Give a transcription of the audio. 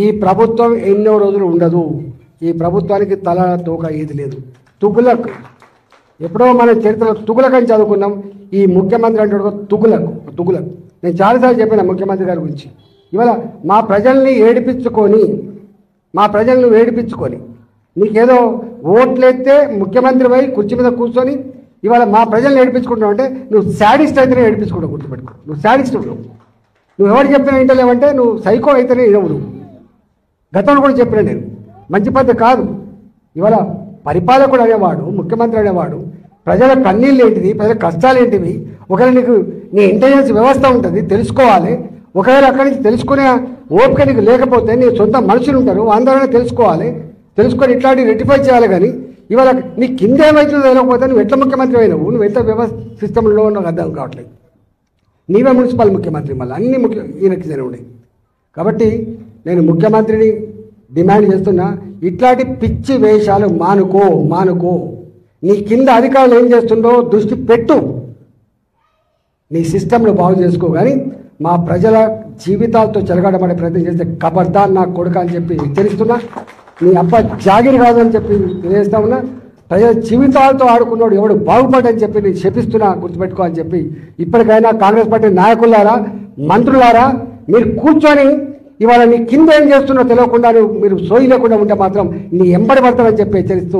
ఈ ప్రభుత్వం ఎన్నో రోజులు ఉండదు. ఈ ప్రభుత్వానికి తల తోక ఏది లేదు. తుగులక్ ఎప్పుడో మన చరిత్రలో తుగులక్ అని చదువుకున్నాం. ఈ ముఖ్యమంత్రి అంటే తుగులక్. నేను చాలాసార్లు చెప్పిన ముఖ్యమంత్రి గారి గురించి. ఇవాళ మా ప్రజల్ని ఏడిపించుకొని నీకేదో ఓట్లెత్తే ముఖ్యమంత్రి పోయి కుర్చీ మీద కూర్చొని ఇవాళ మా ప్రజల్ని ఏడిపించుకుంటావు అంటే నువ్వు శాడిస్ట్ అయితేనే ఏడిపించుకుంటావు. గుర్తుపెట్టుకో, నువ్వు శాడిస్ట్. నువ్వు ఎవరు చెప్పినా వింటలేవంటే నువ్వు సైకో అయితేనే ఇవ్వవు. నువ్వు గతంలో కూడా చెప్పినా నేను మంచి పద్ధతి కాదు. ఇవాళ పరిపాలకుడు అనేవాడు, ముఖ్యమంత్రి అనేవాడు ప్రజల కన్నీళ్ళు ఏంటిది, ప్రజల కష్టాలు ఏంటివి, ఒకవేళ నీకు నీ ఇంటెలిజెన్స్ వ్యవస్థ ఉంటుంది తెలుసుకోవాలి. ఒకవేళ అక్కడి నుంచి తెలుసుకునే ఓపిక నీకు లేకపోతే నీ సొంత మనుషులు ఉంటారు, అందరూ తెలుసుకొని ఇట్లాంటివి రెక్టిఫై చేయాలి. కానీ ఇవాళ నీ కింద ఏమవుతుందో తెలియకపోతే నువ్వు ఎట్లా ముఖ్యమంత్రి అయినావు, నువ్వు ఎంత వ్యవస్థ సిస్టంలో నాకు అర్థం కావట్లేదు. నీవే మున్సిపల్ ముఖ్యమంత్రి, మళ్ళీ అన్ని ఈయనకి ఉన్నాయి. కాబట్టి నేను ముఖ్యమంత్రిని డిమాండ్ చేస్తున్నా, ఇట్లాంటి పిచ్చి వేషాలు మానుకో. నీ కింద అధికారులు ఏం చేస్తుండో దృష్టి పెట్టు, నీ సిస్టంను బాగు చేసుకో. కానీ మా ప్రజల జీవితాలతో చెలగాటపడే ప్రయత్నం చేస్తే ఖబర్దార్ నా కొడుక అని చెప్పి హెచ్చరిస్తున్నా. నీ అబ్బ జాగిరి కాదని చెప్పి తెలియజేస్తా ఉన్నా. ప్రజల జీవితాలతో ఆడుకున్నాడు ఎవడు బాగుపడని చెప్పి నేను శపిస్తున్నా, గుర్తుపెట్టుకో అని చెప్పి. ఇప్పటికైనా కాంగ్రెస్ పార్టీ నాయకులారా, మంత్రులారా, మీరు కూర్చొని ఇవాళ నీ కింద ఏం చేస్తున్నో తెలియకుండా మీరు సోయి లేకుండా ఉంటే మాత్రం నీ ఎంబడి పడతానని చెప్పి హెచ్చరిస్తూ